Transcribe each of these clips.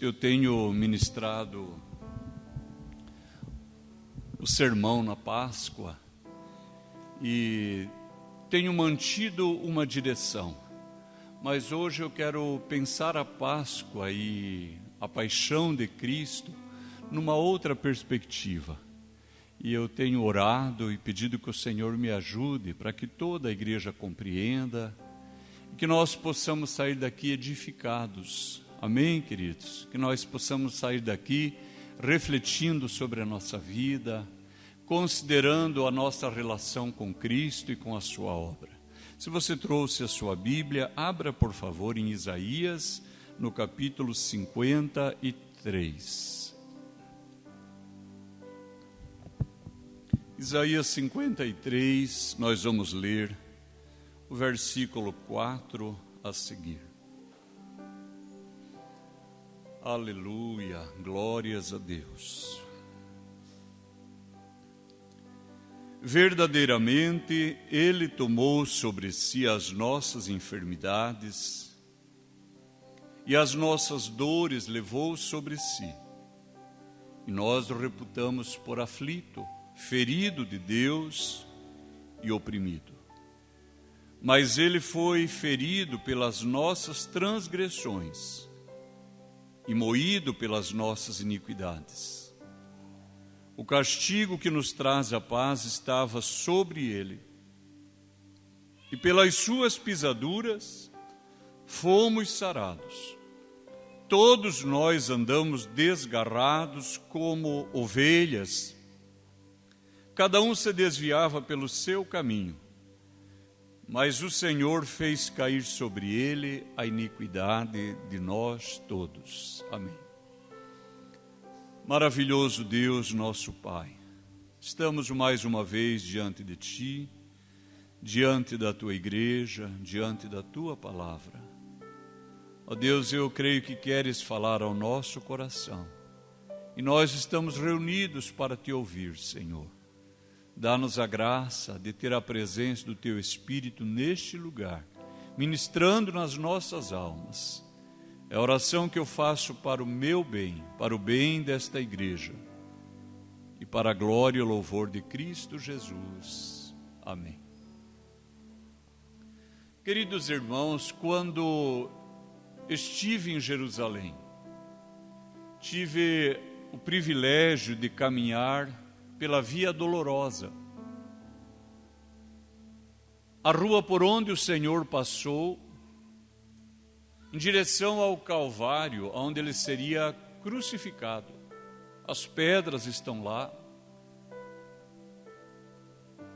eu tenho ministrado o sermão na Páscoa e tenho mantido uma direção, mas hoje eu quero pensar a Páscoa e a paixão de Cristo numa outra perspectiva. E eu tenho orado e pedido que o Senhor me ajude para que toda a igreja compreenda e que nós possamos sair daqui edificados. Amém, queridos? Que nós possamos sair daqui refletindo sobre a nossa vida, considerando a nossa relação com Cristo e com a sua obra. Se você trouxe a sua Bíblia, abra por favor em Isaías, no capítulo 53. Isaías 53, nós vamos ler o versículo 4 a seguir. Aleluia, glórias a Deus. Verdadeiramente, Ele tomou sobre si as nossas enfermidades e as nossas dores levou sobre si. E nós o reputamos por aflito, ferido de Deus e oprimido. Mas Ele foi ferido pelas nossas transgressões e moído pelas nossas iniquidades. O castigo que nos traz a paz estava sobre Ele, e pelas suas pisaduras fomos sarados. Todos nós andamos desgarrados como ovelhas, cada um se desviava pelo seu caminho, mas o Senhor fez cair sobre ele a iniquidade de nós todos. Amém. Maravilhoso Deus, nosso Pai, estamos mais uma vez diante de Ti, diante da Tua igreja, diante da Tua palavra. Ó Deus, eu creio que queres falar ao nosso coração, e nós estamos reunidos para Te ouvir, Senhor. Dá-nos a graça de ter a presença do Teu Espírito neste lugar, ministrando nas nossas almas. É a oração que eu faço para o meu bem, para o bem desta igreja e para a glória e o louvor de Cristo Jesus. Amém. Queridos irmãos, quando estive em Jerusalém, tive o privilégio de caminhar pela Via Dolorosa, a rua por onde o Senhor passou, em direção ao Calvário, onde Ele seria crucificado. As pedras estão lá,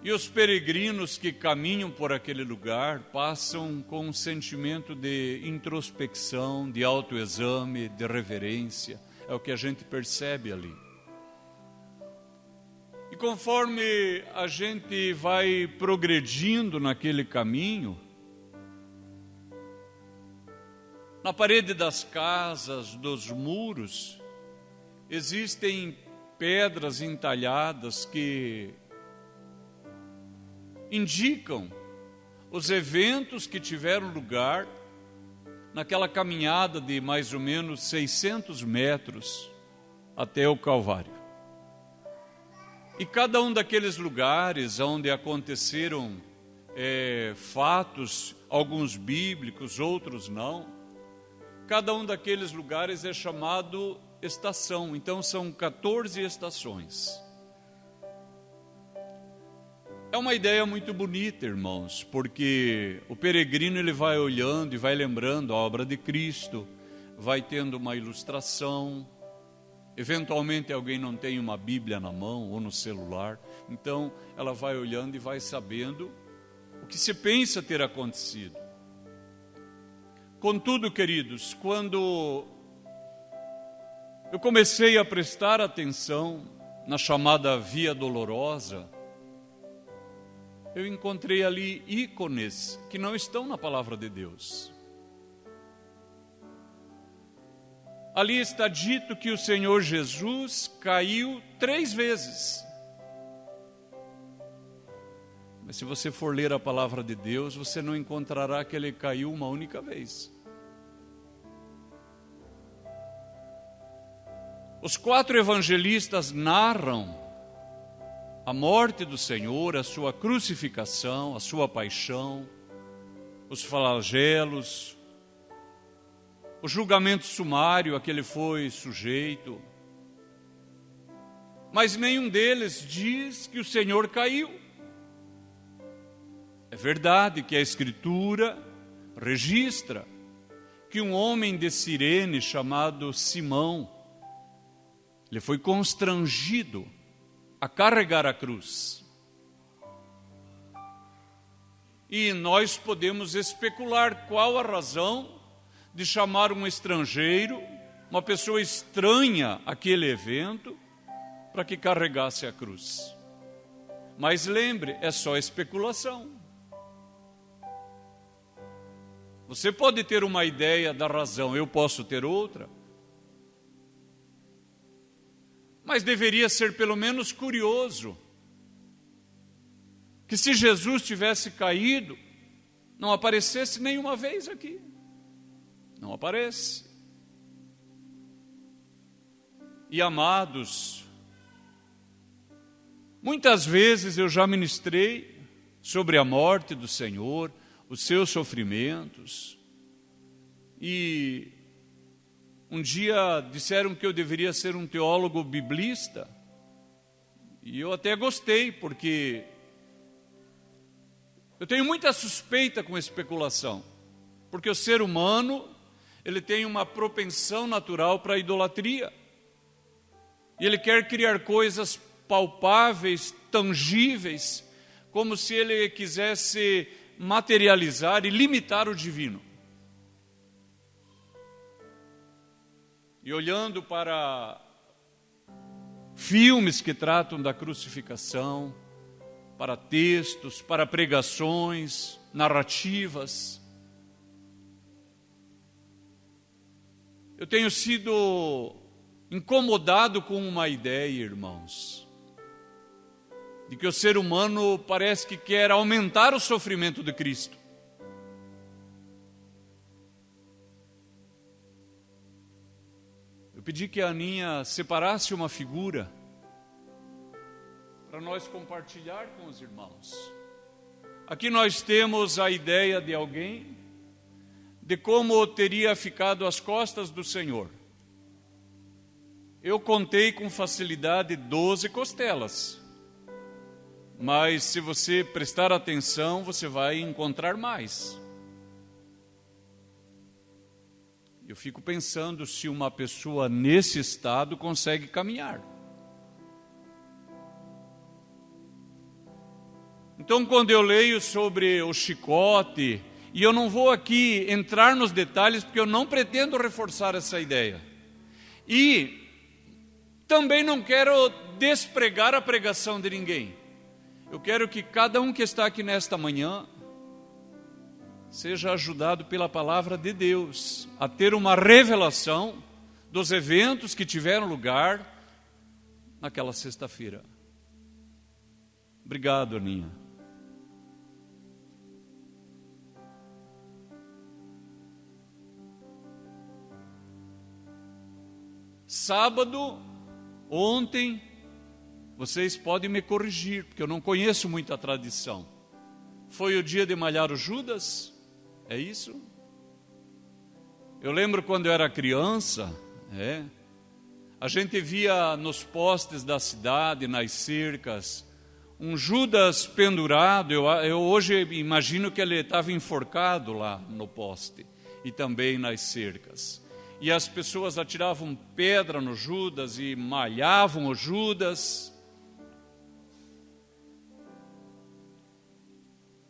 e os peregrinos que caminham por aquele lugar passam com um sentimento de introspecção, de autoexame, de reverência. É o que a gente percebe ali. E conforme a gente vai progredindo naquele caminho, na parede das casas, dos muros, existem pedras entalhadas que indicam os eventos que tiveram lugar naquela caminhada de mais ou menos 600 metros até o Calvário. E cada um daqueles lugares onde aconteceram fatos, alguns bíblicos, outros não, cada um daqueles lugares é chamado estação. Então são 14 estações. É uma ideia muito bonita, irmãos, porque o peregrino ele vai olhando e vai lembrando a obra de Cristo, vai tendo uma ilustração. Eventualmente alguém não tem uma Bíblia na mão ou no celular, então ela vai olhando e vai sabendo o que se pensa ter acontecido. Contudo, queridos, quando eu comecei a prestar atenção na chamada Via Dolorosa, eu encontrei ali ícones que não estão na palavra de Deus. Ali está dito que o Senhor Jesus caiu 3 vezes. Mas se você for ler a palavra de Deus, você não encontrará que ele caiu uma única vez. Os 4 evangelistas narram a morte do Senhor, a sua crucificação, a sua paixão, os flagelos, o julgamento sumário a que ele foi sujeito. Mas nenhum deles diz que o Senhor caiu. É verdade que a Escritura registra que um homem de Cirene chamado Simão, ele foi constrangido a carregar a cruz. E nós podemos especular qual a razão de chamar um estrangeiro, uma pessoa estranha àquele evento, para que carregasse a cruz. Mas lembre, é só especulação. Você pode ter uma ideia da razão, eu posso ter outra. Mas deveria ser pelo menos curioso que se Jesus tivesse caído, não aparecesse nenhuma vez aqui. Não aparece. E amados, muitas vezes eu já ministrei sobre a morte do Senhor, os seus sofrimentos, e um dia disseram que eu deveria ser um teólogo biblista, e eu até gostei, porque eu tenho muita suspeita com especulação, porque o ser humano, ele tem uma propensão natural para a idolatria, e ele quer criar coisas palpáveis, tangíveis, como se ele quisesse materializar e limitar o divino. E olhando para filmes que tratam da crucificação, para textos, para pregações, narrativas, eu tenho sido incomodado com uma ideia, irmãos, de que o ser humano parece que quer aumentar o sofrimento de Cristo. Eu pedi que a Aninha separasse uma figura para nós compartilhar com os irmãos. Aqui nós temos a ideia de alguém, de como teria ficado às costas do Senhor. Eu contei com facilidade 12 costelas. Mas se você prestar atenção, você vai encontrar mais. Eu fico pensando se uma pessoa nesse estado consegue caminhar. Então, quando eu leio sobre o chicote, e eu não vou aqui entrar nos detalhes, porque eu não pretendo reforçar essa ideia. E também não quero despregar a pregação de ninguém. Eu quero que cada um que está aqui nesta manhã seja ajudado pela palavra de Deus a ter uma revelação dos eventos que tiveram lugar naquela sexta-feira. Obrigado, Aninha. Sábado, ontem, vocês podem me corrigir, porque eu não conheço muito a tradição. Foi o dia de malhar o Judas? É isso? Eu lembro quando eu era criança, a gente via nos postes da cidade, nas cercas, um Judas pendurado. Eu hoje imagino que ele estava enforcado lá no poste e também nas cercas. E as pessoas atiravam pedra no Judas e malhavam o Judas.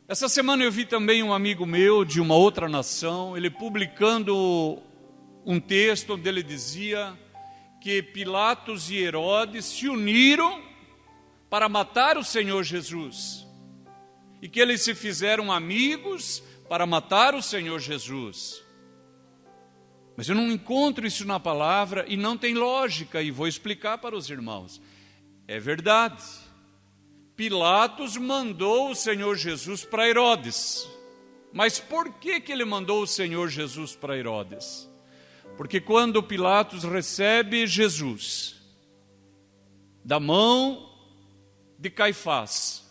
Essa semana eu vi também um amigo meu de uma outra nação, ele publicando um texto onde ele dizia que Pilatos e Herodes se uniram para matar o Senhor Jesus. E que eles se fizeram amigos para matar o Senhor Jesus. Mas eu não encontro isso na palavra e não tem lógica, e vou explicar para os irmãos. É verdade. Pilatos mandou o Senhor Jesus para Herodes. Mas por que ele mandou o Senhor Jesus para Herodes? Porque quando Pilatos recebe Jesus da mão de Caifás,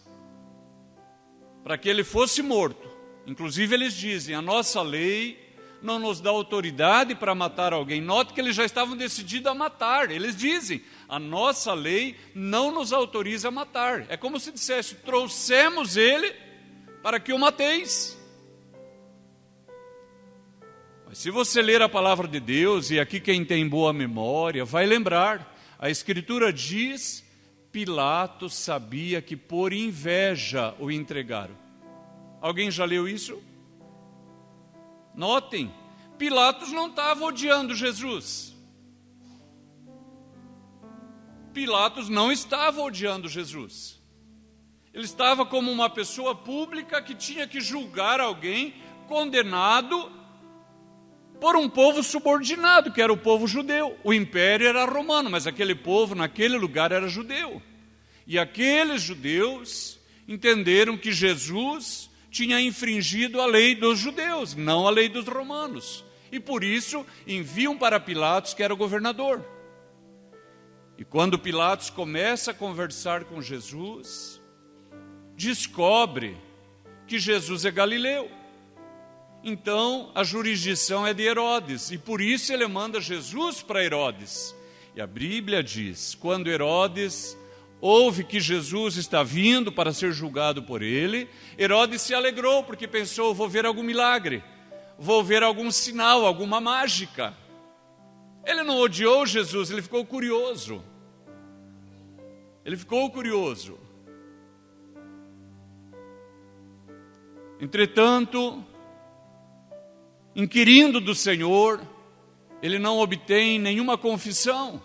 para que ele fosse morto, inclusive eles dizem, a nossa lei não nos dá autoridade para matar alguém. Note que eles já estavam decididos a matar. Eles dizem, a nossa lei não nos autoriza a matar. É como se dissesse, trouxemos ele para que o mateis. Mas se você ler a palavra de Deus, e aqui quem tem boa memória, vai lembrar, a Escritura diz, Pilatos sabia que por inveja o entregaram. Alguém já leu isso? Notem, Pilatos não estava odiando Jesus. Pilatos não estava odiando Jesus. Ele estava como uma pessoa pública que tinha que julgar alguém condenado por um povo subordinado, que era o povo judeu. O império era romano, mas aquele povo naquele lugar era judeu. E aqueles judeus entenderam que Jesus tinha infringido a lei dos judeus, não a lei dos romanos. E por isso enviam para Pilatos, que era o governador. E quando Pilatos começa a conversar com Jesus, descobre que Jesus é galileu. Então a jurisdição é de Herodes, e por isso ele manda Jesus para Herodes. E a Bíblia diz, quando Herodes ouve que Jesus está vindo para ser julgado por ele, Herodes se alegrou, porque pensou, vou ver algum milagre, vou ver algum sinal, alguma mágica. Ele não odiou Jesus, ele ficou curioso. Ele ficou curioso. Entretanto, inquirindo do Senhor, ele não obtém nenhuma confissão.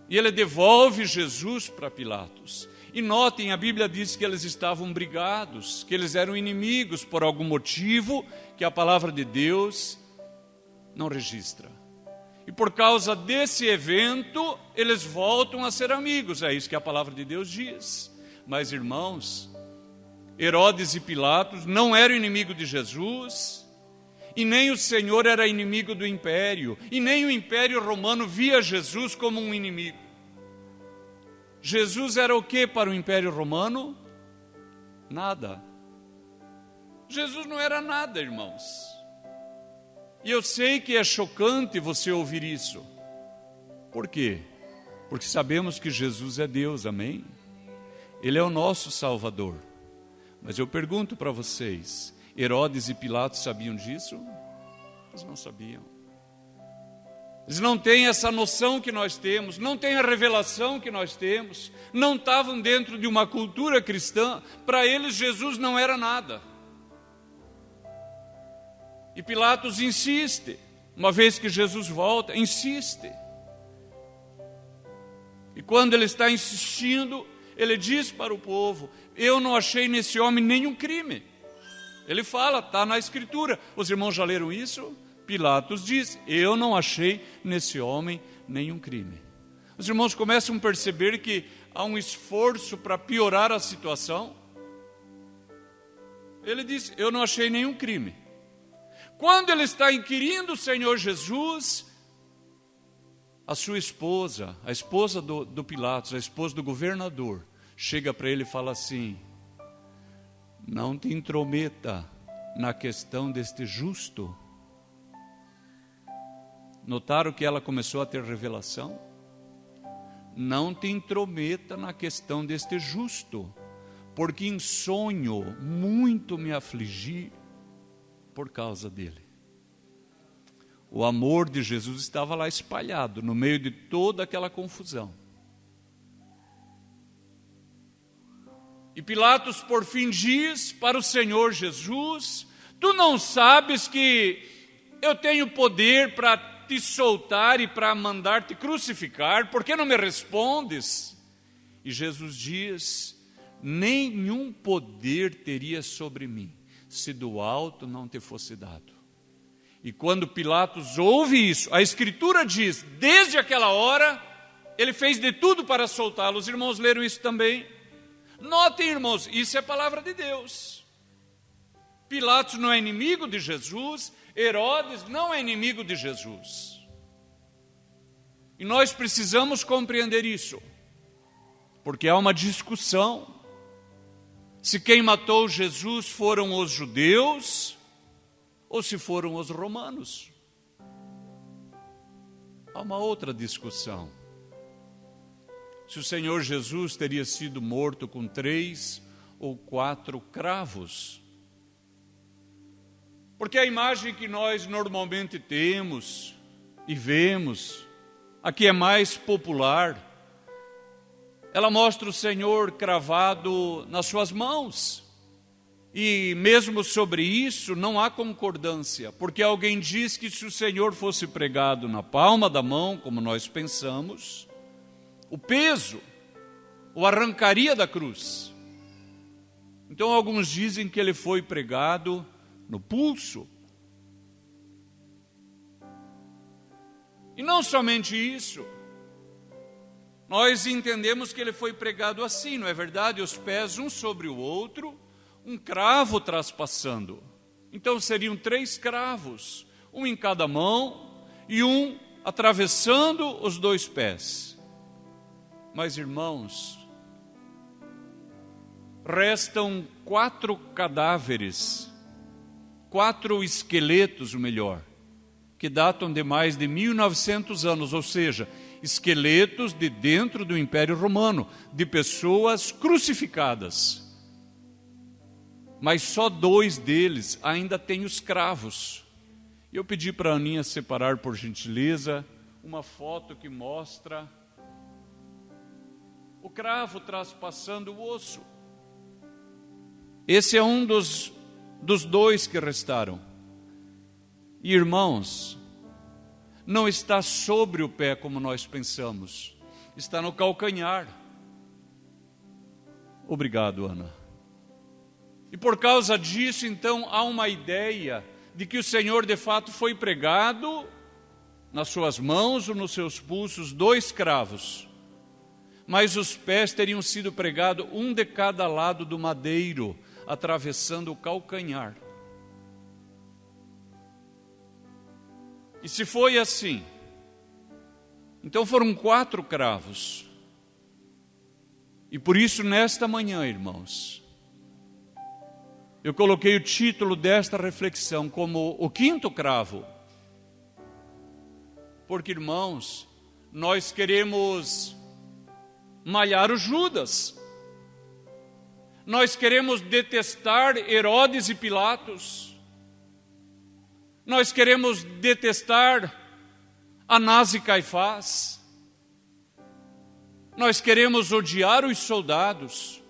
E ele devolve Jesus para Pilatos. E notem, a Bíblia diz que eles estavam brigados, que eles eram inimigos por algum motivo que a palavra de Deus não registra. E por causa desse evento, eles voltam a ser amigos. É isso que a palavra de Deus diz. Mas, irmãos, Herodes e Pilatos não eram inimigos de Jesus, e nem o Senhor era inimigo do império, e nem o império romano via Jesus como um inimigo. Jesus era o que para o império romano? Nada. Jesus não era nada, irmãos. E eu sei que é chocante você ouvir isso. Por quê? Porque sabemos que Jesus é Deus, amém? Ele é o nosso Salvador. Mas eu pergunto para vocês, Herodes e Pilatos sabiam disso? Eles não sabiam. Eles não têm essa noção que nós temos, não têm a revelação que nós temos, não estavam dentro de uma cultura cristã. Para eles Jesus não era nada. E Pilatos insiste, uma vez que Jesus volta, insiste. E quando ele está insistindo, ele diz para o povo, eu não achei nesse homem nenhum crime. Ele fala, está na Escritura. Os irmãos já leram isso? Pilatos diz, eu não achei nesse homem nenhum crime. Os irmãos começam a perceber que há um esforço para piorar a situação. Ele diz, eu não achei nenhum crime. Quando ele está inquirindo o Senhor Jesus, a sua esposa, a esposa do Pilatos, a esposa do governador, chega para ele e fala assim, não te intrometa na questão deste justo. Notaram que ela começou a ter revelação? Não te intrometa na questão deste justo, porque em sonho muito me afligi por causa dele. O amor de Jesus estava lá espalhado, no meio de toda aquela confusão. E Pilatos por fim diz para o Senhor Jesus, tu não sabes que eu tenho poder para te soltar e para mandar te crucificar, por que não me respondes? E Jesus diz, nenhum poder teria sobre mim, se do alto não te fosse dado. E quando Pilatos ouve isso, a Escritura diz, desde aquela hora, ele fez de tudo para soltá-lo. Os irmãos leram isso também? Notem, irmãos, isso é a palavra de Deus. Pilatos não é inimigo de Jesus, Herodes não é inimigo de Jesus. E nós precisamos compreender isso, porque há uma discussão se quem matou Jesus foram os judeus ou se foram os romanos. Há uma outra discussão. Se o Senhor Jesus teria sido morto com 3 ou 4 cravos. Porque a imagem que nós normalmente temos e vemos, a que é mais popular, ela mostra o Senhor cravado nas suas mãos. E mesmo sobre isso não há concordância, porque alguém diz que se o Senhor fosse pregado na palma da mão, como nós pensamos, o peso o arrancaria da cruz. Então alguns dizem que ele foi pregado no pulso. E não somente isso, nós entendemos que ele foi pregado assim, não é verdade? Os pés um sobre o outro, um cravo traspassando. Então seriam 3 cravos, um em cada mão e um atravessando os 2 pés. Mas irmãos, restam 4 cadáveres, 4 esqueletos, o melhor, que datam de mais de 1900 anos, ou seja, esqueletos de dentro do Império Romano, de pessoas crucificadas. Mas só 2 deles ainda têm os cravos. Eu pedi para a Aninha separar, por gentileza, uma foto que mostra o cravo traspassando o osso. Esse é um dos 2 que restaram. E irmãos, não está sobre o pé como nós pensamos, está no calcanhar. Obrigado, Ana. E por causa disso, então, há uma ideia de que o Senhor de fato foi pregado nas suas mãos ou nos seus pulsos 2 cravos, mas os pés teriam sido pregados um de cada lado do madeiro, atravessando o calcanhar. E se foi assim, então foram 4 cravos. E por isso, nesta manhã, irmãos, eu coloquei o título desta reflexão como o 5º cravo. Porque, irmãos, nós queremos malhar o Judas. Nós queremos detestar Herodes e Pilatos. Nós queremos detestar Anás e Caifás. Nós queremos odiar os soldados.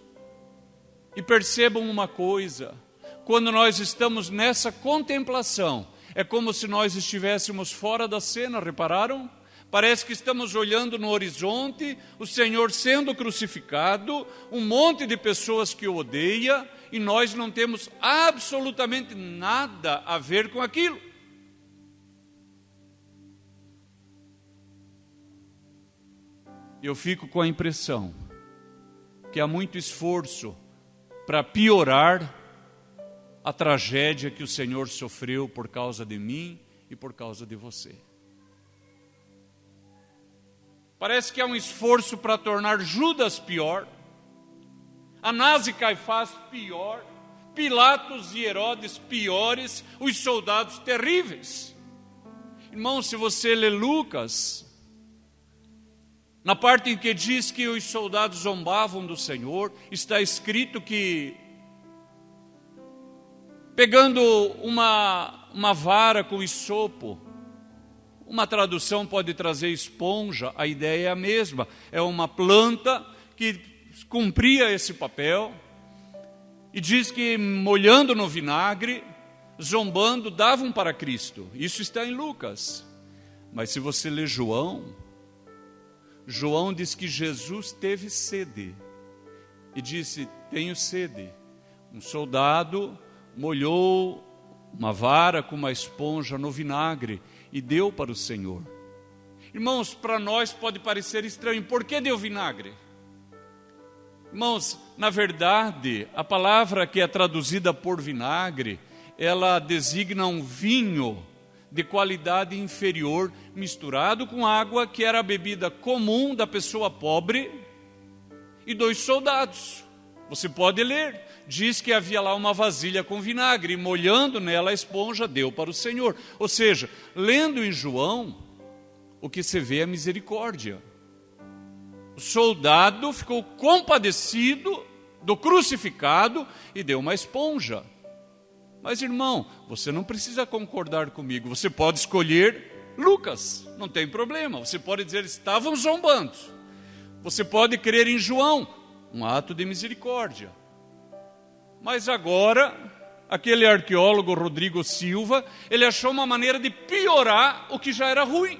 E percebam uma coisa, quando nós estamos nessa contemplação, é como se nós estivéssemos fora da cena, repararam? Parece que estamos olhando no horizonte, o Senhor sendo crucificado, um monte de pessoas que o odeiam, e nós não temos absolutamente nada a ver com aquilo. Eu fico com a impressão que há muito esforço para piorar a tragédia que o Senhor sofreu por causa de mim e por causa de você. Parece que há um esforço para tornar Judas pior, Anás e Caifás pior, Pilatos e Herodes piores, os soldados terríveis. Irmão, se você lê Lucas, na parte em que diz que os soldados zombavam do Senhor, está escrito que, pegando uma vara com isopo, uma tradução pode trazer esponja, a ideia é a mesma, é uma planta que cumpria esse papel, e diz que molhando no vinagre, zombando, davam para Cristo. Isso está em Lucas. Mas se você ler João diz que Jesus teve sede, e disse, tenho sede. Um soldado molhou uma vara com uma esponja no vinagre, e deu para o Senhor. Irmãos, para nós pode parecer estranho, por que deu vinagre? Irmãos, na verdade, a palavra que é traduzida por vinagre ela designa um vinho de qualidade inferior, misturado com água, que era a bebida comum da pessoa pobre e dos soldados. Você pode ler, diz que havia lá uma vasilha com vinagre, e molhando nela a esponja, deu para o Senhor. Ou seja, lendo em João, o que se vê é misericórdia. O soldado ficou compadecido do crucificado e deu uma esponja. Mas, irmão, você não precisa concordar comigo. Você pode escolher Lucas, não tem problema. Você pode dizer, estavam zombando. Você pode crer em João, um ato de misericórdia. Mas agora, aquele arqueólogo Rodrigo Silva, ele achou uma maneira de piorar o que já era ruim.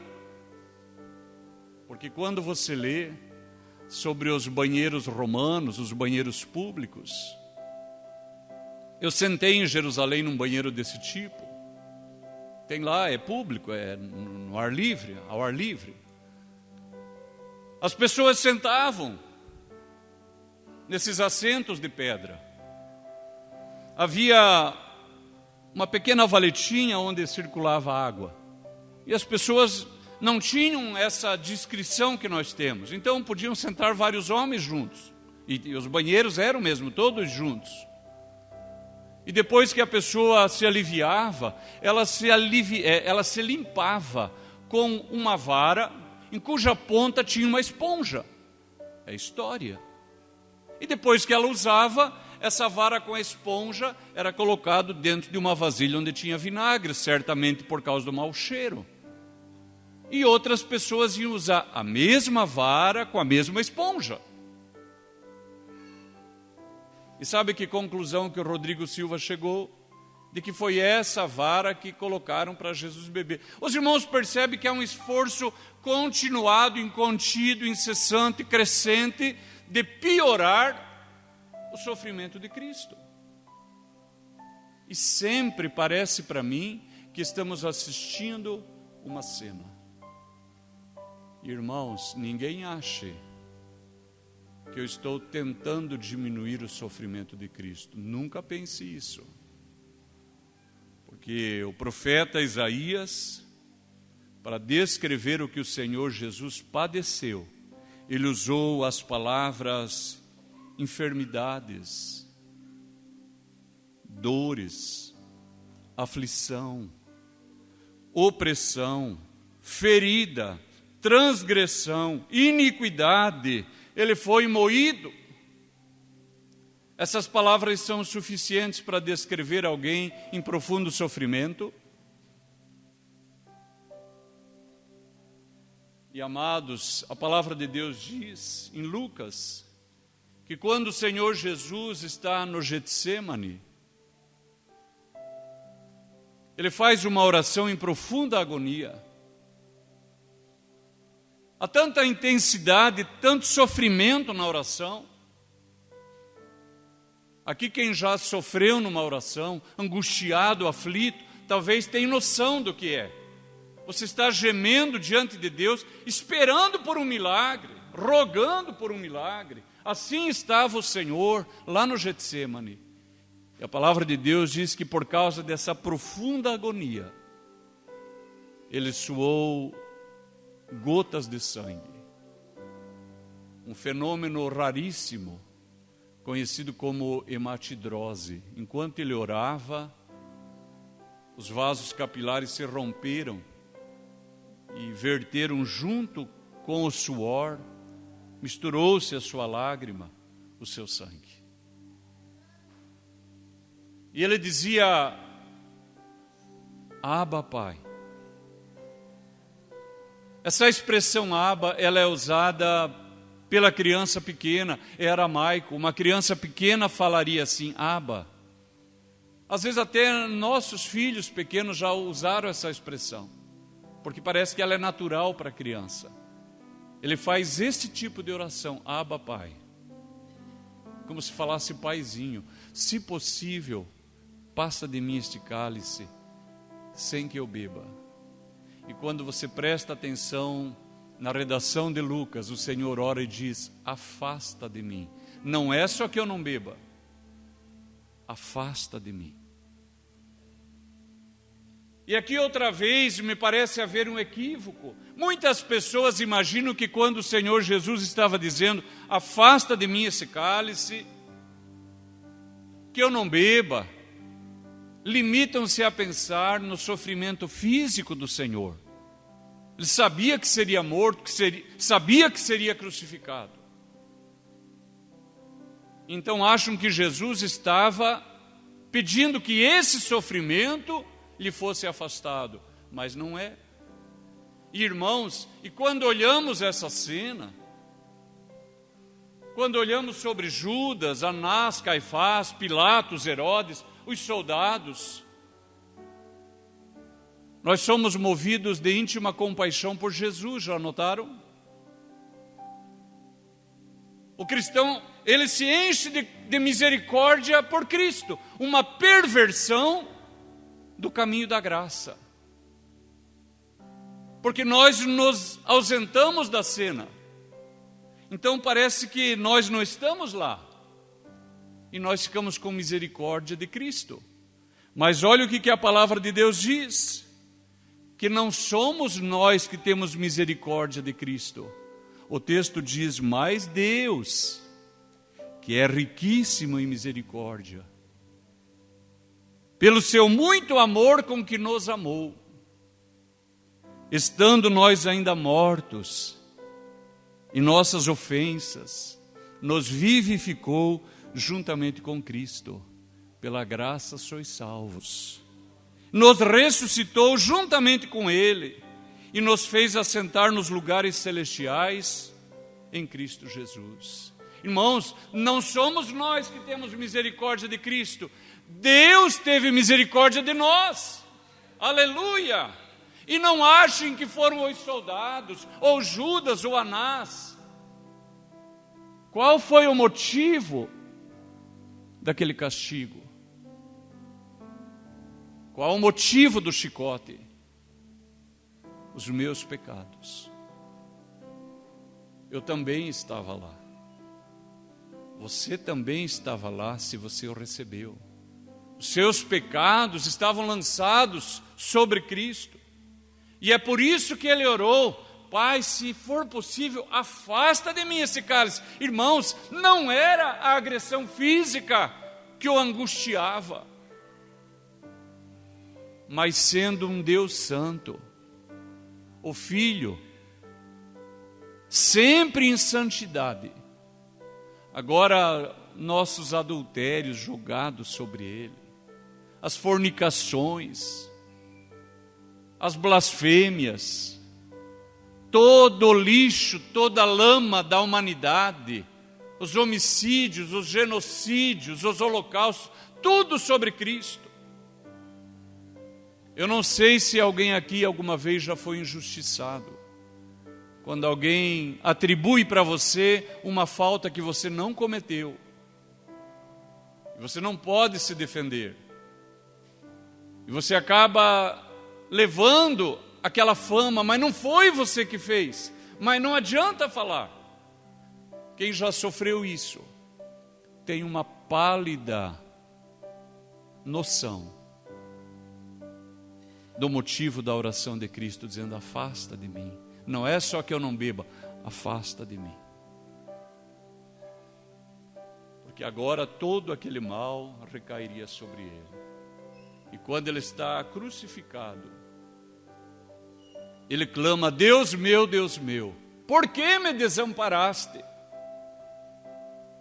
Porque quando você lê sobre os banheiros romanos, os banheiros públicos, eu sentei em Jerusalém num banheiro desse tipo. Tem lá, é público, é no ar livre, ao ar livre. As pessoas sentavam nesses assentos de pedra. Havia uma pequena valetinha onde circulava água. E as pessoas não tinham essa descrição que nós temos. Então podiam sentar vários homens juntos. E os banheiros eram mesmo, todos juntos. E depois que a pessoa se aliviava, ela se limpava com uma vara em cuja ponta tinha uma esponja. É história. E depois que ela usava, essa vara com a esponja era colocado dentro de uma vasilha onde tinha vinagre, certamente por causa do mau cheiro. E outras pessoas iam usar a mesma vara com a mesma esponja. E sabe que conclusão que o Rodrigo Silva chegou? De que foi essa vara que colocaram para Jesus beber. Os irmãos percebem que há um esforço continuado, incontido, incessante, crescente, de piorar o sofrimento de Cristo. E sempre parece para mim que estamos assistindo uma cena. Irmãos, ninguém ache que eu estou tentando diminuir o sofrimento de Cristo. Nunca pense isso. Porque o profeta Isaías, para descrever o que o Senhor Jesus padeceu, ele usou as palavras enfermidades, dores, aflição, opressão, ferida, transgressão, iniquidade. Ele foi moído. Essas palavras são suficientes para descrever alguém em profundo sofrimento? E amados, a palavra de Deus diz em Lucas que quando o Senhor Jesus está no Getsêmani, ele faz uma oração em profunda agonia. Há tanta intensidade, tanto sofrimento na oração. Aqui quem já sofreu numa oração, angustiado, aflito, talvez tenha noção do que é. Você está gemendo diante de Deus, esperando por um milagre, rogando por um milagre. Assim estava o Senhor lá no Getsêmani. E a palavra de Deus diz que por causa dessa profunda agonia, ele suou gotas de sangue. Um fenômeno raríssimo, conhecido como hematidrose. Enquanto ele orava, os vasos capilares se romperam e verteram junto com o suor, misturou-se a sua lágrima, o seu sangue. E ele dizia: Abba, Pai. Essa expressão Abba, ela é usada pela criança pequena, é aramaico. Uma criança pequena falaria assim, Abba. Às vezes até nossos filhos pequenos já usaram essa expressão, porque parece que ela é natural para a criança. Ele faz este tipo de oração, Abba, Pai. Como se falasse paizinho. Se possível, passa de mim este cálice, sem que eu beba. E quando você presta atenção na redação de Lucas, o Senhor ora e diz, afasta de mim. Não é só que eu não beba, afasta de mim. E aqui outra vez me parece haver um equívoco. Muitas pessoas imaginam que quando o Senhor Jesus estava dizendo, afasta de mim esse cálice, que eu não beba, limitam-se a pensar no sofrimento físico do Senhor. Ele sabia que seria morto, sabia que seria crucificado. Então acham que Jesus estava pedindo que esse sofrimento lhe fosse afastado, mas não é. Irmãos, e quando olhamos essa cena, quando olhamos sobre Judas, Anás, Caifás, Pilatos, Herodes, os soldados, nós somos movidos de íntima compaixão por Jesus, já notaram? O cristão, ele se enche de misericórdia por Cristo, uma perversão do caminho da graça. Porque nós nos ausentamos da cena. Então parece que nós não estamos lá. E nós ficamos com misericórdia de Cristo. Mas olha o que a palavra de Deus diz. Que não somos nós que temos misericórdia de Cristo. O texto diz, mas Deus, que é riquíssimo em misericórdia, pelo seu muito amor com que nos amou, estando nós ainda mortos em nossas ofensas, nos vivificou juntamente com Cristo. Pela graça sois salvos. Nos ressuscitou juntamente com Ele e nos fez assentar nos lugares celestiais em Cristo Jesus. Irmãos, não somos nós que temos misericórdia de Cristo. Deus teve misericórdia de nós. Aleluia! E não achem que foram os soldados, ou Judas, ou Anás. Qual foi o motivo daquele castigo? Qual o motivo do chicote? Os meus pecados. Eu também estava lá. Você também estava lá se você o recebeu. Os seus pecados estavam lançados sobre Cristo. E é por isso que ele orou, Pai, se for possível, afasta de mim esse cálice. Irmãos, não era a agressão física que o angustiava, mas sendo um Deus santo, o Filho, sempre em santidade, agora nossos adultérios jogados sobre ele, as fornicações, as blasfêmias, todo o lixo, toda a lama da humanidade, os homicídios, os genocídios, os holocaustos, tudo sobre Cristo. Eu não sei se alguém aqui alguma vez já foi injustiçado. Quando alguém atribui para você uma falta que você não cometeu. Você não pode se defender. E você acaba levando aquela fama, mas não foi você que fez. Mas não adianta falar. Quem já sofreu isso tem uma pálida noção do motivo da oração de Cristo, dizendo, afasta de mim. Não é só que eu não beba, afasta de mim. Porque agora todo aquele mal recairia sobre ele. E quando ele está crucificado, ele clama, Deus meu, por que me desamparaste?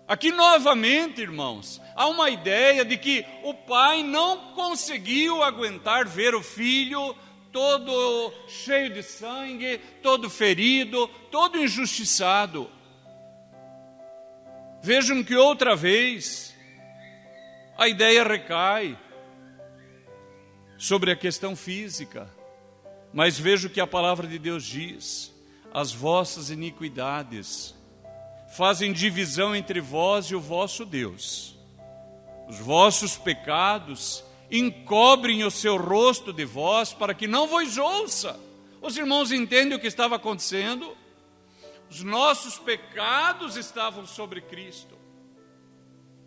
Aqui novamente, irmãos, há uma ideia de que o pai não conseguiu aguentar ver o filho todo cheio de sangue, todo ferido, todo injustiçado. Vejam que outra vez a ideia recai sobre a questão física, mas veja o que a palavra de Deus diz, as vossas iniquidades fazem divisão entre vós e o vosso Deus. Os vossos pecados encobrem o seu rosto de vós para que não vos ouça. Os irmãos entendem o que estava acontecendo? Os nossos pecados estavam sobre Cristo.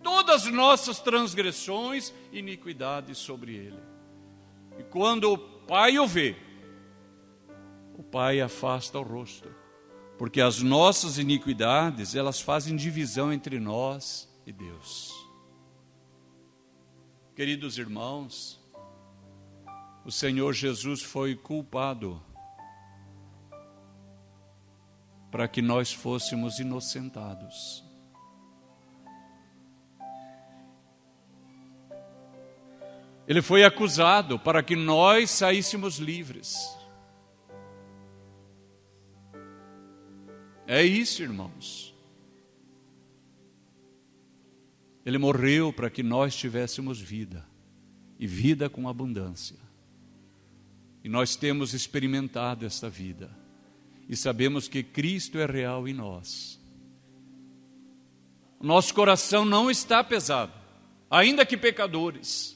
Todas as nossas transgressões e iniquidades sobre Ele. E quando Pai o vê, o Pai afasta o rosto, porque as nossas iniquidades, elas fazem divisão entre nós e Deus. Queridos irmãos, o Senhor Jesus foi culpado para que nós fôssemos inocentados. Ele foi acusado para que nós saíssemos livres. É isso, irmãos. Ele morreu para que nós tivéssemos vida, e vida com abundância. E nós temos experimentado esta vida, e sabemos que Cristo é real em nós. O nosso coração não está pesado, ainda que pecadores.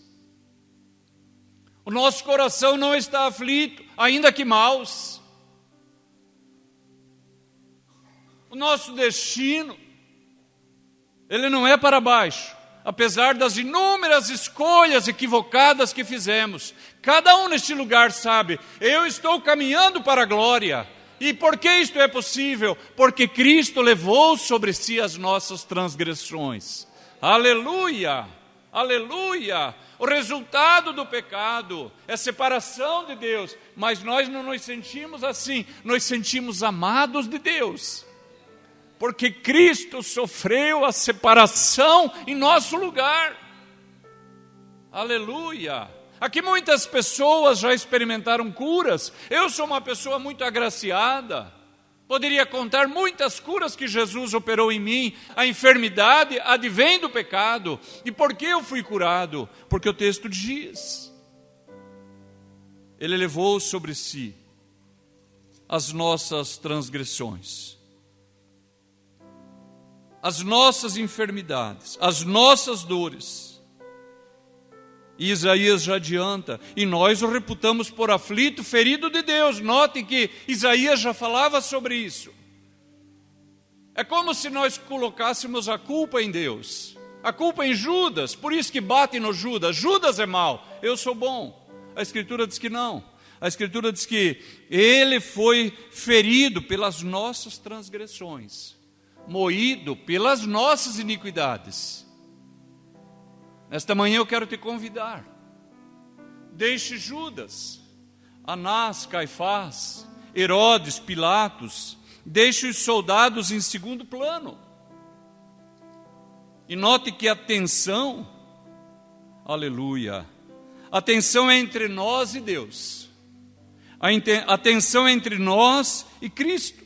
O nosso coração não está aflito, ainda que maus. O nosso destino, ele não é para baixo, apesar das inúmeras escolhas equivocadas que fizemos. Cada um neste lugar sabe, eu estou caminhando para a glória. E por que isto é possível? Porque Cristo levou sobre si as nossas transgressões. Aleluia! Aleluia! O resultado do pecado é separação de Deus, mas nós não nos sentimos assim, nós sentimos amados de Deus, porque Cristo sofreu a separação em nosso lugar. Aleluia! Aqui muitas pessoas já experimentaram curas. Eu sou uma pessoa muito agraciada. Poderia contar muitas curas que Jesus operou em mim. A enfermidade advém do pecado. E por que eu fui curado? Porque o texto diz: Ele levou sobre si as nossas transgressões, as nossas enfermidades, as nossas dores. E Isaías já adianta, e nós o reputamos por aflito, ferido de Deus. Note que Isaías já falava sobre isso. É como se nós colocássemos a culpa em Deus, a culpa em Judas, por isso que bate no Judas. Judas é mau, eu sou bom. A Escritura diz que não. A Escritura diz que ele foi ferido pelas nossas transgressões, moído pelas nossas iniquidades. Nesta manhã eu quero te convidar. Deixe Judas, Anás, Caifás, Herodes, Pilatos. Deixe os soldados em segundo plano. E note que a tensão, aleluia, a tensão é entre nós e Deus. A tensão é entre nós e Cristo.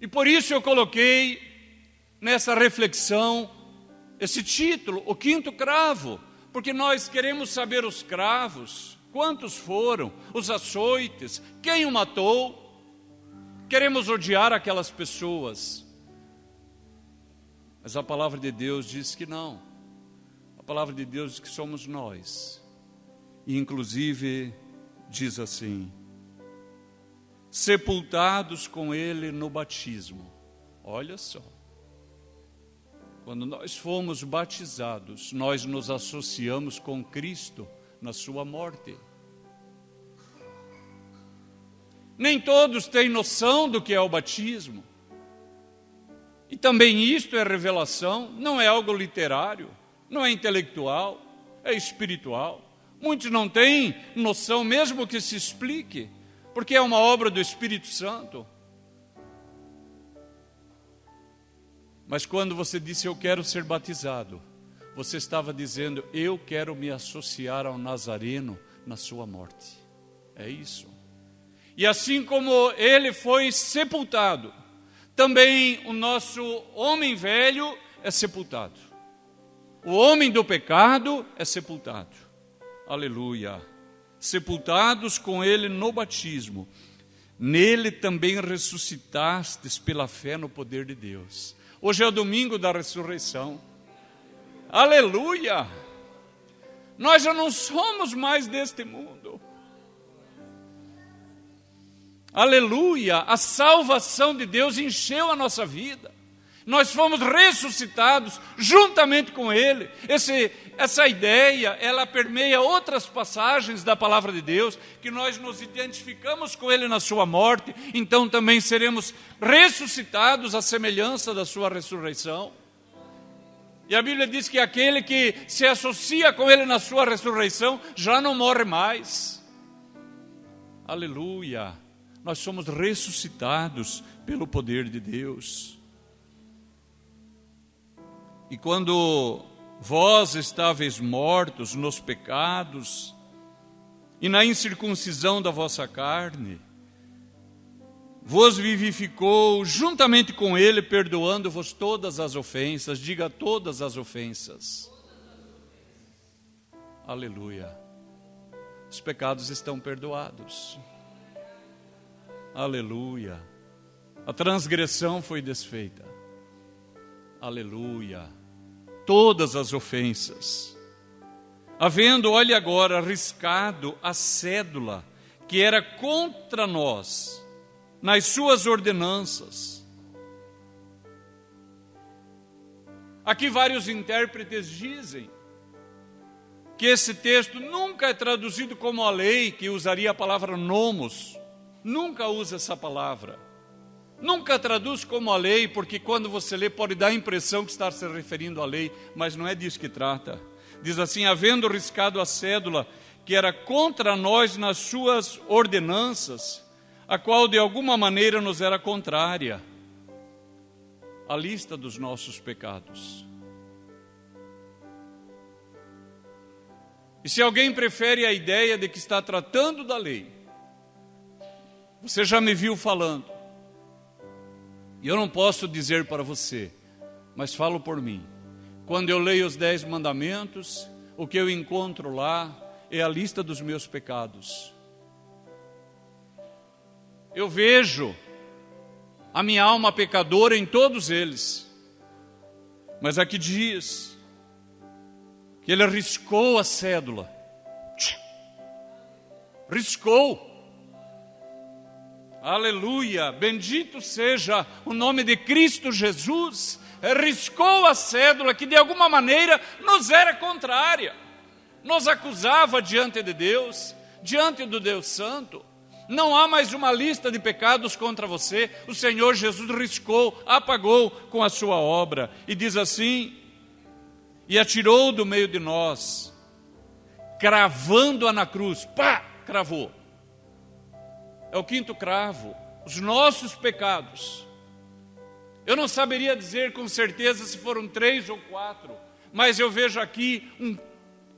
E por isso eu coloquei nessa reflexão esse título, o quinto cravo, porque nós queremos saber os cravos, quantos foram, os açoites, quem o matou. Queremos odiar aquelas pessoas, mas a palavra de Deus diz que não. A palavra de Deus diz que somos nós, e inclusive diz assim: sepultados com Ele no batismo. Olha só. Quando nós fomos batizados, nós nos associamos com Cristo na sua morte. Nem todos têm noção do que é o batismo. E também isto é revelação, não é algo literário, não é intelectual, é espiritual. Muitos não têm noção, mesmo que se explique, porque é uma obra do Espírito Santo. Mas quando você disse eu quero ser batizado, você estava dizendo eu quero me associar ao Nazareno na sua morte. É isso. E assim como ele foi sepultado, também o nosso homem velho é sepultado. O homem do pecado é sepultado. Aleluia. Sepultados com ele no batismo. Nele também ressuscitastes pela fé no poder de Deus. Hoje é o domingo da ressurreição. Aleluia! Nós já não somos mais deste mundo. Aleluia! A salvação de Deus encheu a nossa vida. Nós fomos ressuscitados juntamente com Ele. essa ideia, ela permeia outras passagens da palavra de Deus, que nós nos identificamos com Ele na sua morte, então também seremos ressuscitados à semelhança da sua ressurreição. E a Bíblia diz que aquele que se associa com Ele na sua ressurreição, já não morre mais. Aleluia! Nós somos ressuscitados pelo poder de Deus. E quando vós estáveis mortos nos pecados e na incircuncisão da vossa carne, vos vivificou juntamente com Ele, perdoando-vos todas as ofensas. Diga todas as ofensas. Aleluia. Os pecados estão perdoados. Aleluia. A transgressão foi desfeita. Aleluia. Todas as ofensas. Havendo, olhe agora, riscado a cédula que era contra nós, nas suas ordenanças. Aqui vários intérpretes dizem que esse texto nunca é traduzido como a lei, que usaria a palavra nomos. Nunca usa essa palavra. Nunca traduz como a lei, porque quando você lê pode dar a impressão que está se referindo à lei, mas não é disso que trata. Diz assim: havendo riscado a cédula que era contra nós nas suas ordenanças, a qual de alguma maneira nos era contrária, a lista dos nossos pecados. E se alguém prefere a ideia de que está tratando da lei, você já me viu falando, e eu não posso dizer para você, mas falo por mim. Quando eu leio os 10 mandamentos, o que eu encontro lá é a lista dos meus pecados. Eu vejo a minha alma pecadora em todos eles. Mas aqui diz que ele riscou a cédula. Riscou. Aleluia, bendito seja o nome de Cristo Jesus. Riscou a cédula que de alguma maneira nos era contrária, nos acusava diante de Deus, diante do Deus Santo. Não há mais uma lista de pecados contra você. O Senhor Jesus riscou, apagou com a sua obra. E diz assim: e atirou do meio de nós, cravando-a na cruz. Pá, cravou. É o 5º cravo, os nossos pecados. Eu não saberia dizer com certeza se foram 3 ou 4, mas eu vejo aqui um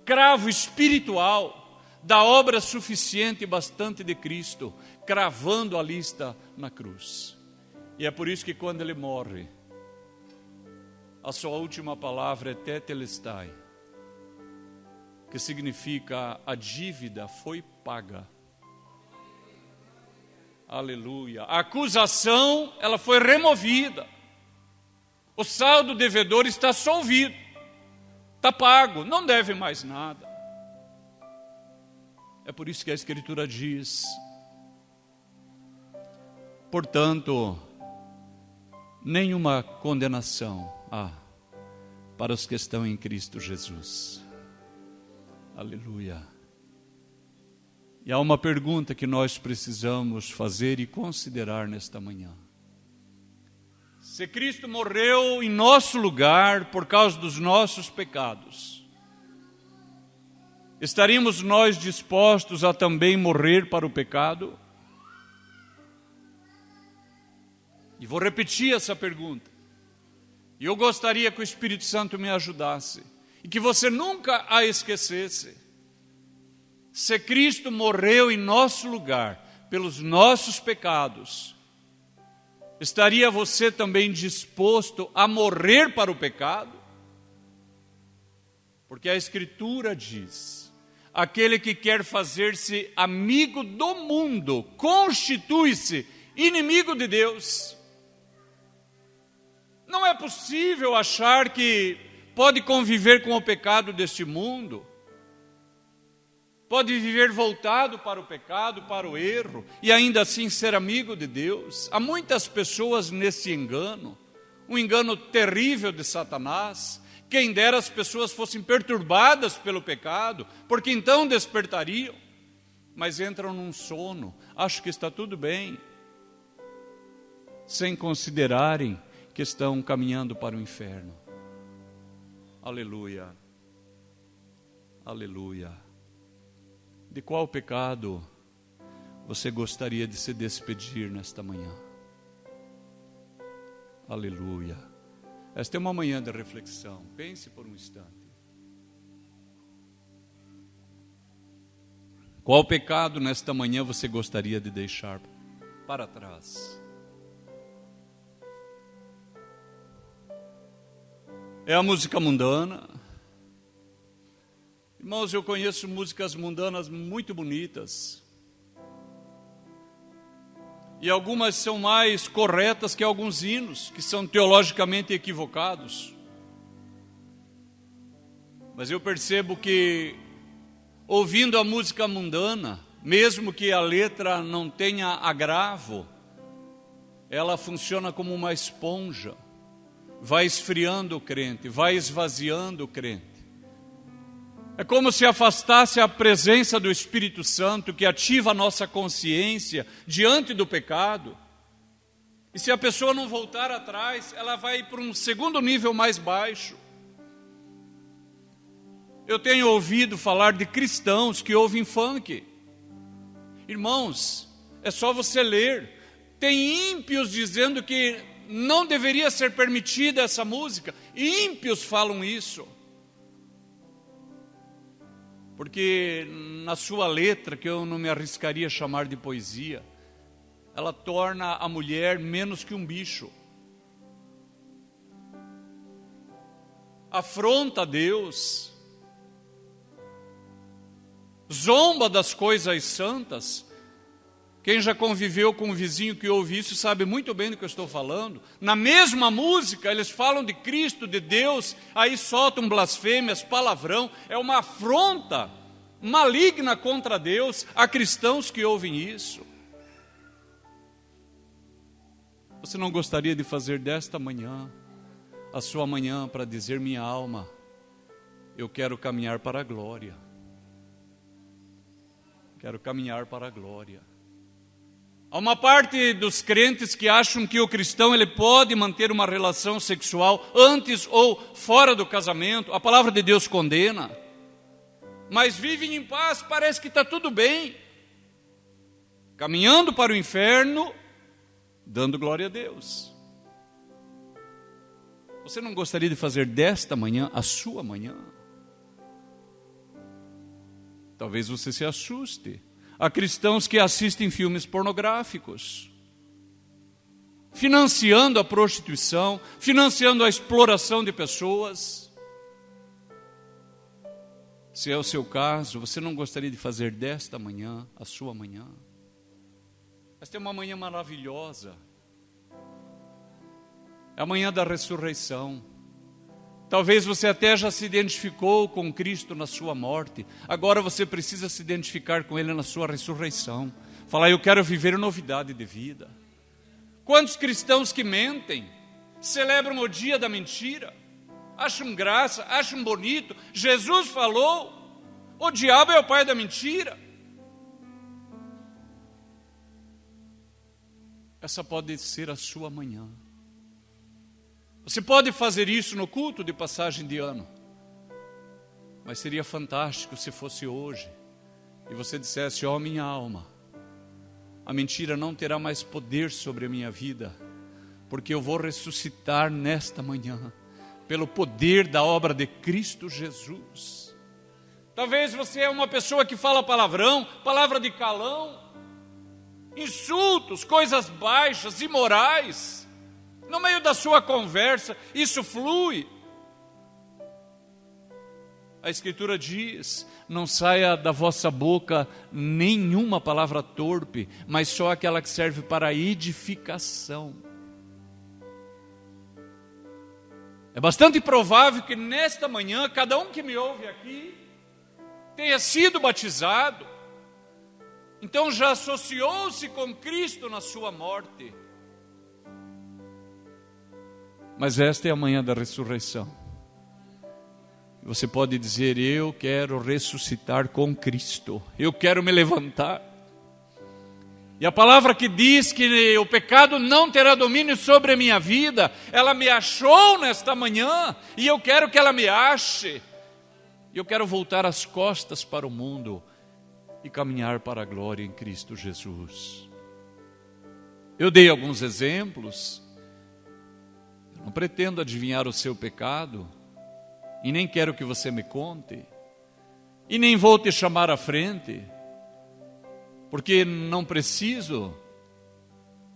cravo espiritual da obra suficiente e bastante de Cristo, cravando a lista na cruz. E é por isso que quando ele morre, a sua última palavra é tetelestai, que significa a dívida foi paga. Aleluia. A acusação, ela foi removida. O saldo devedor está solvido. Está pago, não deve mais nada. É por isso que a Escritura diz: portanto, nenhuma condenação há para os que estão em Cristo Jesus. Aleluia. E há uma pergunta que nós precisamos fazer e considerar nesta manhã. Se Cristo morreu em nosso lugar por causa dos nossos pecados, estaríamos nós dispostos a também morrer para o pecado? E vou repetir essa pergunta. E eu gostaria que o Espírito Santo me ajudasse e que você nunca a esquecesse. Se Cristo morreu em nosso lugar, pelos nossos pecados, estaria você também disposto a morrer para o pecado? Porque a Escritura diz: aquele que quer fazer-se amigo do mundo, constitui-se inimigo de Deus. Não é possível achar que pode conviver com o pecado deste mundo, pode viver voltado para o pecado, para o erro, e ainda assim ser amigo de Deus. Há muitas pessoas nesse engano, um engano terrível de Satanás, Quem dera as pessoas fossem perturbadas pelo pecado, porque então despertariam, mas entram num sono, acham que está tudo bem, sem considerarem que estão caminhando para o inferno. Aleluia, aleluia. De qual pecado você gostaria de se despedir nesta manhã? Aleluia. Esta é uma manhã de reflexão. Pense por um instante. Qual pecado nesta manhã você gostaria de deixar para trás? É a música mundana. Irmãos, eu conheço músicas mundanas muito bonitas. E algumas são mais corretas que alguns hinos, que são teologicamente equivocados. Mas eu percebo que, ouvindo a música mundana, mesmo que a letra não tenha agravo, ela funciona como uma esponja, vai esfriando o crente, vai esvaziando o crente. É como se afastasse a presença do Espírito Santo, que ativa a nossa consciência diante do pecado. E se a pessoa não voltar atrás, ela vai para um segundo nível mais baixo. Eu tenho ouvido falar de cristãos que ouvem funk. Irmãos, é só você ler. Tem ímpios dizendo que não deveria ser permitida essa música. Ímpios falam isso. Porque na sua letra, que eu não me arriscaria a chamar de poesia, ela torna a mulher menos que um bicho. Afronta a Deus, zomba das coisas santas. Quem já conviveu com um vizinho que ouve isso sabe muito bem do que eu estou falando. Na mesma música, eles falam de Cristo, de Deus, aí soltam blasfêmias, palavrão. É uma afronta maligna contra Deus a cristãos que ouvem isso. Você não gostaria de fazer desta manhã a sua manhã para dizer: minha alma, eu quero caminhar para a glória. Quero caminhar para a glória. Há uma parte dos crentes que acham que o cristão ele pode manter uma relação sexual antes ou fora do casamento. A palavra de Deus condena. Mas vivem em paz, parece que está tudo bem. Caminhando para o inferno, dando glória a Deus. Você não gostaria de fazer desta manhã a sua manhã? Talvez você se assuste. Há cristãos que assistem filmes pornográficos, financiando a prostituição, financiando a exploração de pessoas. Se é o seu caso, você não gostaria de fazer desta manhã a sua manhã? Esta é uma manhã maravilhosa. É a manhã da ressurreição. Talvez você até já se identificou com Cristo na sua morte. Agora você precisa se identificar com Ele na sua ressurreição. Falar: eu quero viver novidade de vida. Quantos cristãos que mentem, celebram o dia da mentira, acham graça, acham bonito. Jesus falou: o diabo é o pai da mentira. Essa pode ser a sua manhã. Você pode fazer isso no culto de passagem de ano, mas seria fantástico se fosse hoje e você dissesse: ó minha alma, a mentira não terá mais poder sobre a minha vida, porque eu vou ressuscitar nesta manhã, pelo poder da obra de Cristo Jesus. Talvez você é uma pessoa que fala palavrão, palavra de calão, insultos, coisas baixas, imorais. No meio da sua conversa, isso flui. A Escritura diz: não saia da vossa boca nenhuma palavra torpe, mas só aquela que serve para a edificação. É bastante provável que nesta manhã, cada um que me ouve aqui, tenha sido batizado, então já associou-se com Cristo na sua morte. Mas esta é a manhã da ressurreição. Você pode dizer: eu quero ressuscitar com Cristo, eu quero me levantar. E a palavra que diz que o pecado não terá domínio sobre a minha vida, ela me achou nesta manhã, e eu quero que ela me ache. Eu quero voltar as costas para o mundo e caminhar para a glória em Cristo Jesus. Eu dei alguns exemplos. Eu não pretendo adivinhar o seu pecado, e nem quero que você me conte, e nem vou te chamar à frente, porque não preciso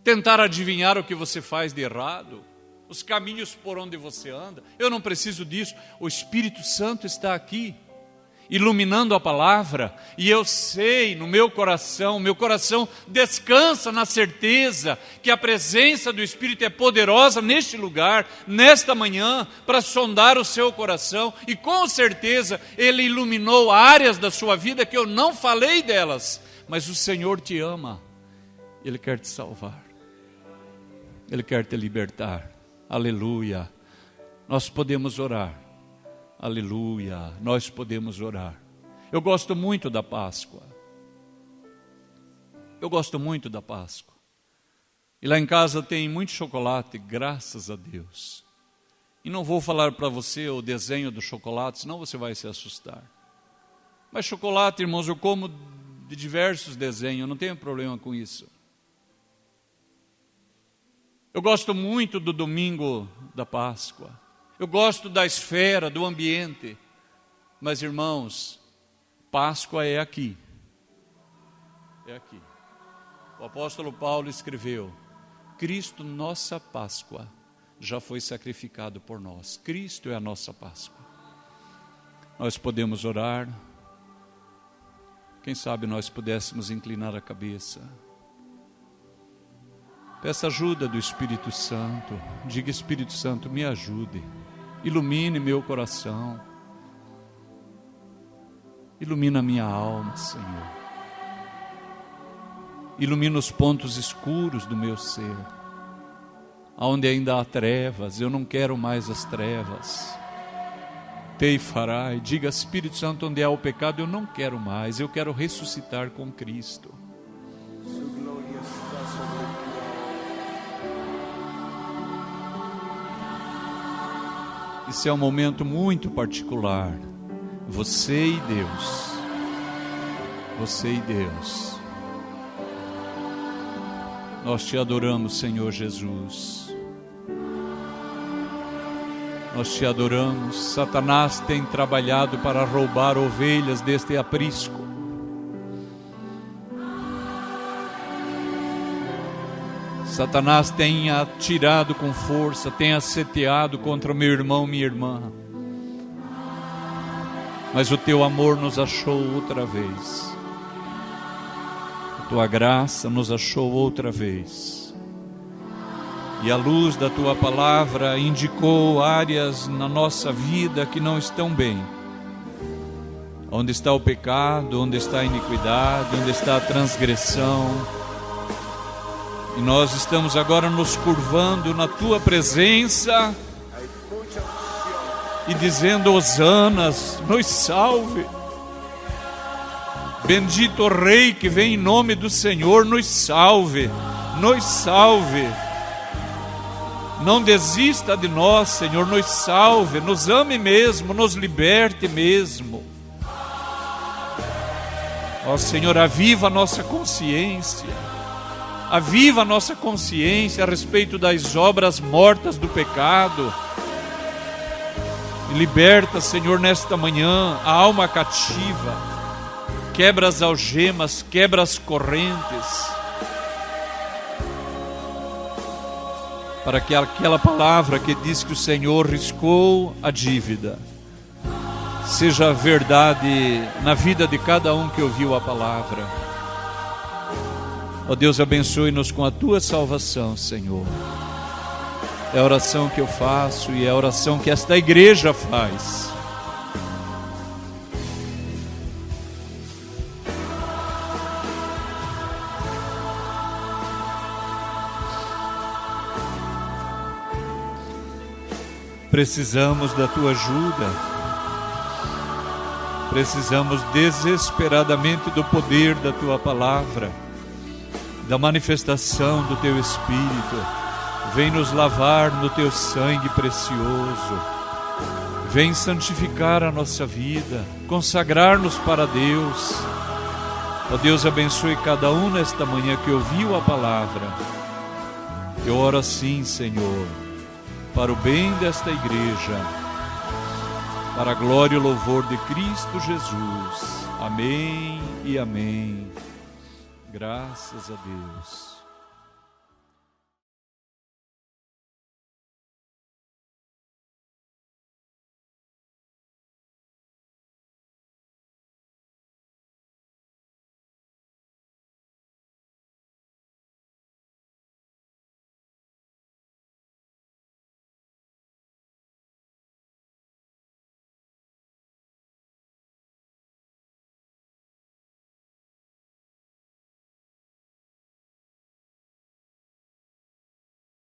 tentar adivinhar o que você faz de errado, os caminhos por onde você anda. Eu não preciso disso. O Espírito Santo está aqui, iluminando a palavra, e eu sei no meu coração descansa na certeza que a presença do Espírito é poderosa neste lugar, nesta manhã, para sondar o seu coração, e com certeza Ele iluminou áreas da sua vida que eu não falei delas, mas o Senhor te ama, Ele quer te salvar, Ele quer te libertar. Aleluia. Nós podemos orar. Aleluia, nós podemos orar. Eu gosto muito da Páscoa. Eu gosto muito da Páscoa. E lá em casa tem muito chocolate, graças a Deus. E não vou falar para você o desenho do chocolate, senão você vai se assustar. Mas chocolate, irmãos, eu como de diversos desenhos, eu não tenho problema com isso. Eu gosto muito do domingo da Páscoa. Eu gosto da esfera, do ambiente. Mas, irmãos, Páscoa é aqui. É aqui. O apóstolo Paulo escreveu: Cristo, nossa Páscoa, já foi sacrificado por nós. Cristo é a nossa Páscoa. Nós podemos orar. Quem sabe nós pudéssemos inclinar a cabeça. Peça ajuda do Espírito Santo. Diga: Espírito Santo, me ajude. Ilumine meu coração. Ilumina minha alma, Senhor. Ilumina os pontos escuros do meu ser. Onde ainda há trevas, eu não quero mais as trevas. Tei farai. Diga: Espírito Santo, onde há o pecado, eu não quero mais. Eu quero ressuscitar com Cristo. Esse é um momento muito particular. Você e Deus. Você e Deus. Nós te adoramos, Senhor Jesus. Nós te adoramos. Satanás tem trabalhado para roubar ovelhas deste aprisco. Satanás tem atirado com força, tem asseteado contra o meu irmão, minha irmã. Mas o teu amor nos achou outra vez. A tua graça nos achou outra vez. E a luz da tua palavra indicou áreas na nossa vida que não estão bem. Onde está o pecado, onde está a iniquidade, onde está a transgressão. E nós estamos agora nos curvando na tua presença e dizendo: Hosanas, nos salve. Bendito o Rei que vem em nome do Senhor, nos salve, nos salve. Não desista de nós, Senhor, nos salve, nos ame mesmo, nos liberte mesmo. Ó Senhor, aviva a nossa consciência. Aviva a nossa consciência a respeito das obras mortas do pecado. E liberta, Senhor, nesta manhã a alma cativa. Quebra as algemas, quebra as correntes. Para que aquela palavra que diz que o Senhor riscou a dívida seja verdade na vida de cada um que ouviu a palavra. Ó Deus, abençoe-nos com a tua salvação, Senhor. É a oração que eu faço e é a oração que esta igreja faz. Precisamos da tua ajuda. Precisamos desesperadamente do poder da Tua palavra, da manifestação do Teu Espírito. Vem nos lavar no Teu sangue precioso. Vem santificar a nossa vida, consagrar-nos para Deus. Ó Deus, abençoe cada um nesta manhã que ouviu a palavra. Eu oro assim, Senhor, para o bem desta igreja, para a glória e o louvor de Cristo Jesus. Amém e amém. Graças a Deus.